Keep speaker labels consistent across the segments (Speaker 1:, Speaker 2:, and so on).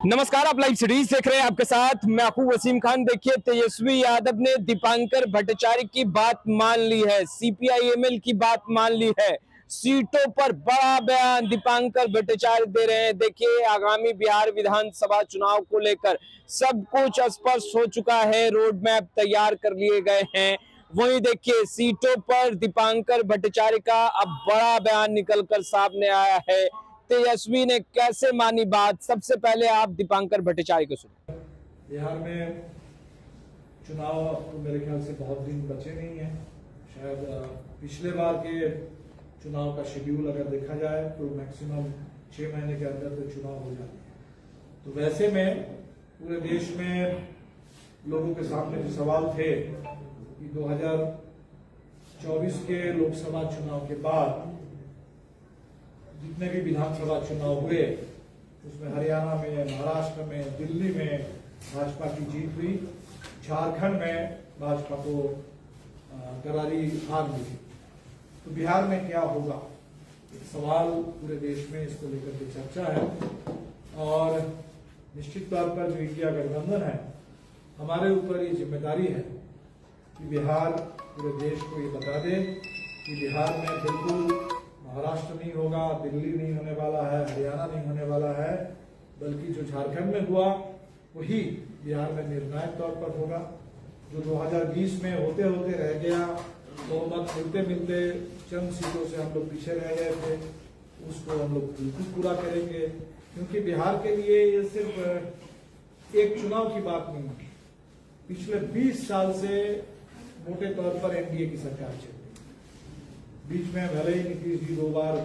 Speaker 1: नमस्कार, आप live series देख रहे हैं। आपके साथ मैं हूं वसीम खान। देखिए, तेजस्वी यादव ने दीपांकर भट्टाचार्य की बात मान ली है, सीपीआई-एमएल की बात मान ली है। सीटों पर बड़ा बयान दीपांकर भट्टाचार्य दे रहे हैं। देखिए, आगामी बिहार विधानसभा चुनाव को लेकर सब कुछ स्पष्ट हो चुका है, रोड मैप तैयार कर लिए गए हैं। वहीं देखिए, सीटों पर दीपांकर भट्टाचार्य का अब बड़ा बयान निकलकर सामने आया है। तेजस्वी ने कैसे मानी बात, सबसे पहले आप दीपांकर भट्टाचार्य को सुनिए।
Speaker 2: बिहार में चुनाव तो मेरे ख्याल से बहुत दिन बचे नहीं हैं। शायद पिछले बार के चुनाव का शेड्यूल अगर देखा जाए तो मैक्सिमम 6 महीने के अंदर तो चुनाव हो जाते हैं। तो वैसे में पूरे देश में लोगों के सामने जो सवाल थे कि 2024 के लोकसभा चुनाव के बाद जितने भी विधानसभा चुनाव हुए उसमें हरियाणा में, महाराष्ट्र में, दिल्ली में भाजपा की जीत हुई, झारखंड में भाजपा को करारी हार मिली। तो बिहार में क्या होगा, एक सवाल पूरे देश में इसको लेकर के चर्चा है। और निश्चित तौर पर जो इंडिया गठबंधन है, हमारे ऊपर ये जिम्मेदारी है कि बिहार पूरे देश को ये बता दे कि बिहार में बिल्कुल महाराष्ट्र नहीं होगा, दिल्ली नहीं होने वाला है, हरियाणा नहीं होने वाला है, बल्कि जो झारखंड में हुआ वही बिहार में निर्णायक तौर पर होगा। जो 2020 में होते होते रह गया, बहुमत मिलते मिलते चंद सीटों से हम लोग पीछे रह गए थे, उसको हम लोग बिल्कुल पूरा करेंगे। क्योंकि बिहार के लिए ये सिर्फ एक चुनाव की बात नहीं है, पिछले 20 साल से मोटे तौर पर एनडीए की सरकार चल रही है। बीच में भले ही नीतीश जी 2 बार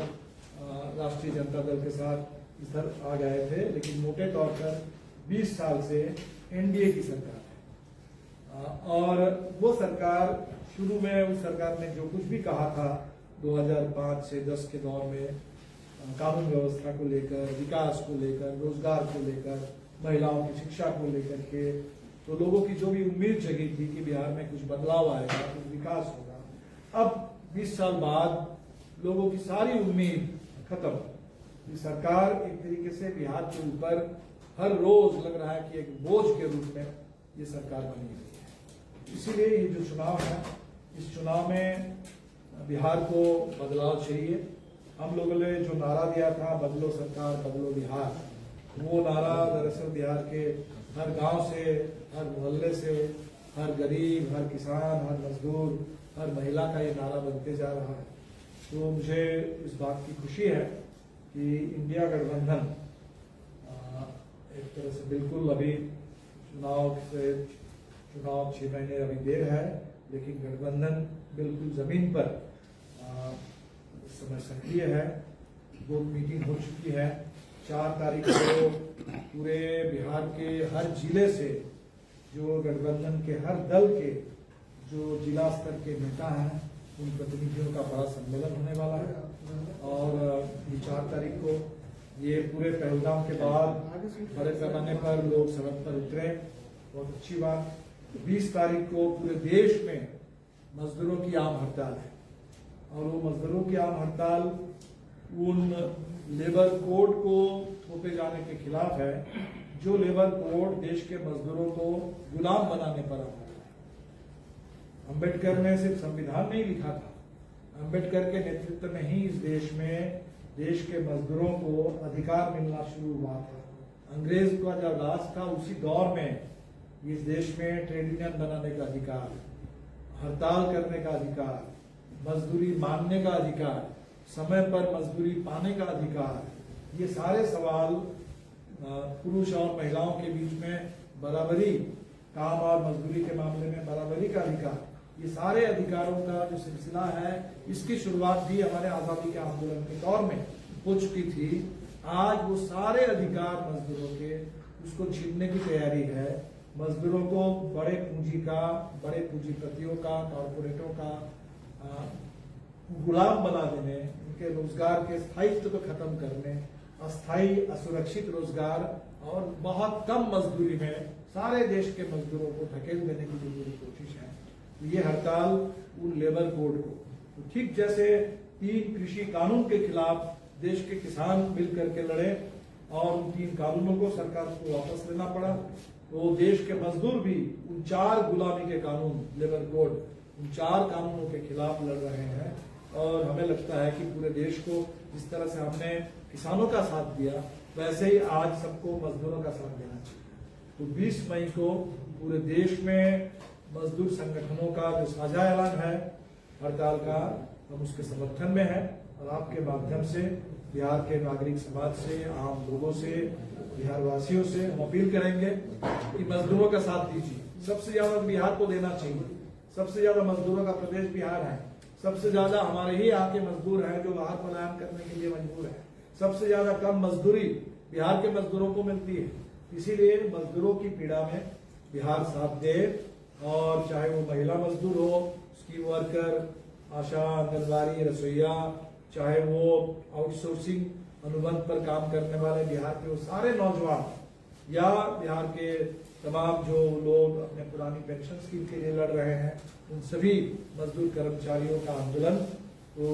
Speaker 2: राष्ट्रीय जनता दल के साथ इधर आ गए थे, लेकिन मोटे तौर पर 20 साल से एनडीए की सरकार है। और वो सरकार शुरू में उस सरकार ने जो कुछ भी कहा था 2005 से 10 के दौर में, कानून व्यवस्था को लेकर, विकास को लेकर, रोजगार को लेकर, महिलाओं की शिक्षा को लेकर के, तो लोगों की जो भी उम्मीद जगी थी कि बिहार में कुछ बदलाव आएगा, कुछ विकास होगा, अब 20 साल बाद लोगों की सारी उम्मीद खत्म। ये सरकार एक तरीके से बिहार के ऊपर हर रोज लग रहा है कि एक बोझ के रूप में ये सरकार बनी हुई है। इसीलिए ये जो चुनाव है, इस चुनाव में बिहार को बदलाव चाहिए। हम लोगों ने जो नारा दिया था, बदलो सरकार बदलो बिहार, वो नारा दरअसल बिहार के हर गांव से, हर मोहल्ले से, हर गरीब, हर किसान, हर मजदूर, हर महिला का ये नारा बनते जा रहा है। तो मुझे इस बात की खुशी है कि इंडिया गठबंधन एक तरह से बिल्कुल अभी चुनाव 6 महीने अभी देर है, लेकिन गठबंधन बिल्कुल जमीन पर इस समय सक्रिय है। 2 मीटिंग हो चुकी है। 4 तारीख को पूरे बिहार के हर जिले से जो गठबंधन के हर दल के जो जिला स्तर के नेता हैं, उन प्रतिनिधियों का बड़ा सम्मेलन होने वाला है। और ये 4 तारीख को ये पूरे पहलगाम के बाद बड़े पैमाने पर लोग सड़क पर उतरे, बहुत अच्छी बात। 20 तारीख को पूरे देश में मजदूरों की आम हड़ताल है, और वो मजदूरों की आम हड़ताल उन लेबर कोड को थोपे जाने के खिलाफ है, जो लेबर कोड देश के मजदूरों को गुलाम बनाने पर आया। अंबेडकर ने सिर्फ संविधान नहीं लिखा था, अंबेडकर के नेतृत्व में ही इस देश में देश के मजदूरों को अधिकार मिलना शुरू हुआ था। अंग्रेज का जब राज था, उसी दौर में इस देश में ट्रेड यूनियन बनाने का अधिकार, हड़ताल करने का अधिकार, मजदूरी मांगने का अधिकार, समय पर मजदूरी पाने का अधिकार, ये सारे सवाल पुरुष और महिलाओं के बीच में बराबरी, काम और मजदूरी के मामले में बराबरी का अधिकार, ये सारे अधिकारों का जो सिलसिला है, इसकी शुरुआत भी हमारे आजादी के आंदोलन के दौर में हो चुकी थी। आज वो सारे अधिकार मजदूरों के, उसको छीनने की तैयारी है। मजदूरों को बड़े पूंजी का, बड़े पूंजीपतियों का, कॉरपोरेटों का गुलाम बना देने, उनके रोजगार के स्थायित्व को खत्म करने, अस्थायी असुरक्षित रोजगार और बहुत कम मजदूरी में सारे देश के मजदूरों को धकेल देने की जो पूरी कोशिश है, ये हड़ताल उन लेबर कोड को, तो ठीक जैसे 3 कृषि कानून के खिलाफ देश के किसान मिलकर के लड़े, और उन 3 कानूनों को सरकार को वापस लेना पड़ा। तो देश के मजदूर भी उन 4 गुलामी के कानून, लेबर कोड, उन 4 कानूनों के खिलाफ लड़ रहे हैं। और हमें लगता है कि पूरे देश को जिस तरह से हमने किसानों का साथ दिया, वैसे ही आज सबको मजदूरों का साथ देना चाहिए। तो 20 मई को पूरे देश में मजदूर संगठनों का जो साझा ऐलान है हड़ताल का, हम उसके समर्थन में हैं। और आपके माध्यम से बिहार के नागरिक समाज से, आम लोगों से, बिहार वासियों से हम अपील करेंगे कि मजदूरों का साथ दीजिए। सबसे ज्यादा बिहार को देना चाहिए। सबसे ज्यादा मजदूरों का प्रदेश बिहार है। सबसे ज्यादा हमारे ही यहाँ के मजदूर हैं जो बाहर पलायन करने के लिए मजबूर है। सबसे ज्यादा कम मजदूरी बिहार के मजदूरों को मिलती है। इसीलिए मजदूरों की पीड़ा में बिहार साथ दे। और चाहे वो महिला मजदूर हो, स्कीम वर्कर, आशा, आंगनबाड़ी, रसोईया, चाहे वो आउटसोर्सिंग अनुबंध पर काम करने वाले बिहार के वो सारे नौजवान, या बिहार के तमाम जो लोग अपने पुरानी पेंशन स्कीम के लिए लड़ रहे हैं, उन सभी मजदूर कर्मचारियों का आंदोलन तो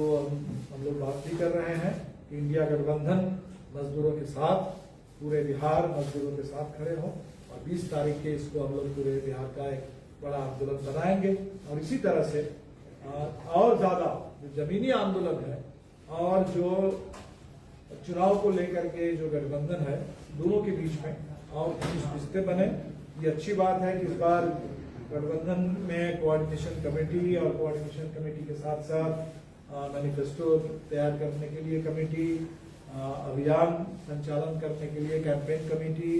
Speaker 2: हम लोग बात भी कर रहे हैं कि इंडिया गठबंधन मजदूरों के साथ, पूरे बिहार मजदूरों के साथ खड़े हों। और 20 तारीख के इसको हम लोग पूरे बिहार का एक बड़ा आंदोलन बनाएंगे। और इसी तरह से और ज्यादा जो जमीनी आंदोलन है और जो चुनाव को लेकर के जो गठबंधन है, दोनों के बीच में और रिश्ते बने। ये अच्छी बात है कि इस बार गठबंधन में कोऑर्डिनेशन कमेटी और कोऑर्डिनेशन कमेटी के साथ साथ मैनिफेस्टो तैयार करने के लिए कमेटी, अभियान संचालन करने के लिए कैंपेन कमेटी,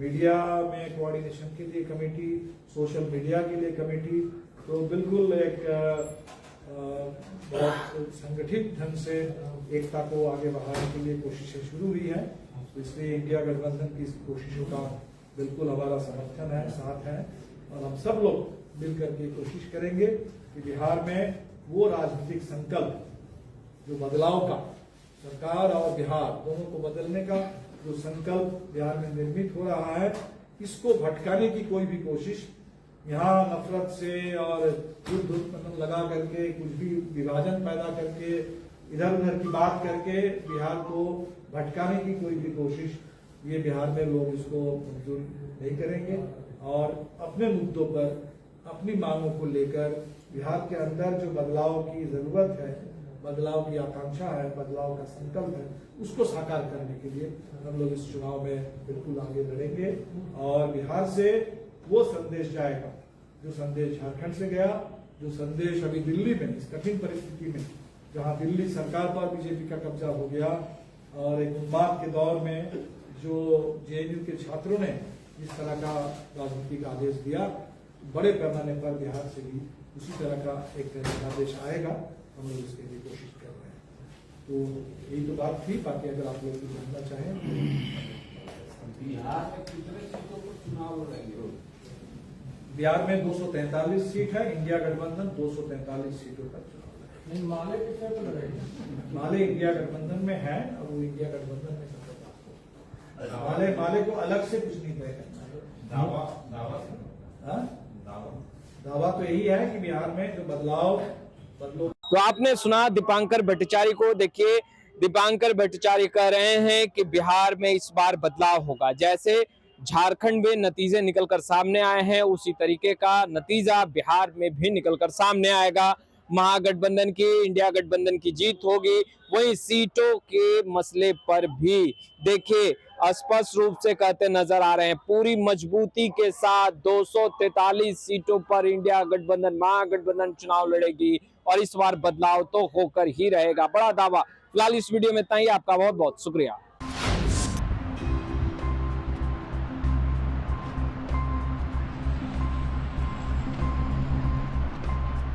Speaker 2: मीडिया में कोऑर्डिनेशन के लिए कमेटी, सोशल मीडिया के लिए कमेटी। तो बिल्कुल एक बहुत संगठित ढंग से एकता को आगे बढ़ाने के लिए कोशिशें शुरू हुई है। तो इसलिए इंडिया गठबंधन की इस कोशिशों का बिल्कुल हमारा समर्थन है, साथ है। और हम सब लोग मिलकर के कोशिश करेंगे कि बिहार में वो राजनीतिक संकल्प जो बदलाव का, सरकार और बिहार दोनों को बदलने का जो संकल्प बिहार में निर्मित हो रहा है, इसको भटकाने की कोई भी कोशिश, यहाँ नफरत से और युद्ध लगा करके, कुछ भी विभाजन पैदा करके, इधर उधर की बात करके बिहार को भटकाने की कोई भी कोशिश, ये बिहार में लोग इसको मंजूर नहीं करेंगे। और अपने मुद्दों पर, अपनी मांगों को लेकर बिहार के अंदर जो बदलाव की जरूरत है, बदलाव की आकांक्षा है, बदलाव का संकल्प है, उसको साकार करने के लिए हम लोग इस चुनाव में बिल्कुल आगे बढ़ेंगे। और बिहार से वो संदेश जाएगा जो संदेश झारखंड से गया, जो संदेश अभी दिल्ली में इस कठिन परिस्थिति में, जहां दिल्ली सरकार पर बीजेपी का कब्जा हो गया और एक उन्माद के दौर में जो जेएनयू के छात्रों ने इस तरह का राजनीतिक आदेश दिया, बड़े पैमाने पर बिहार से भी उसी तरह का एक आदेश आएगा। हम लोग इसके लिए कोशिश कर रहे हैं। तो यही तो बात थी। बाकी अगर आप लोग कुछ जानना चाहें।
Speaker 3: बिहार में कितने सीटों पर चुनाव लड़ेंगे?
Speaker 2: बिहार में 243 सीट है। इंडिया गठबंधन 243 सीटों पर चुनाव लड़ेगा।
Speaker 3: नहीं, माले कितने पर लड़ेंगे?
Speaker 2: माले इंडिया गठबंधन में है और वो इंडिया गठबंधन में माले को अलग से कुछ नहीं तय करना। दावा तो यही है कि बिहार में जो बदलाव
Speaker 1: तो आपने सुना दीपांकर भट्टाचार्य को। देखिए, दीपांकर भट्टाचार्य कह रहे हैं कि बिहार में इस बार बदलाव होगा। जैसे झारखंड में नतीजे निकलकर सामने आए हैं, उसी तरीके का नतीजा बिहार में भी निकलकर सामने आएगा। महागठबंधन की, इंडिया गठबंधन की जीत होगी। वहीं सीटों के मसले पर भी देखिए स्पष्ट रूप से कहते नजर आ रहे हैं, पूरी मजबूती के साथ 243 सीटों पर इंडिया गठबंधन, महागठबंधन चुनाव लड़ेगी और इस बार बदलाव तो होकर ही रहेगा। बड़ा दावा। फिलहाल इस वीडियो में इतना ही। आपका बहुत बहुत शुक्रिया।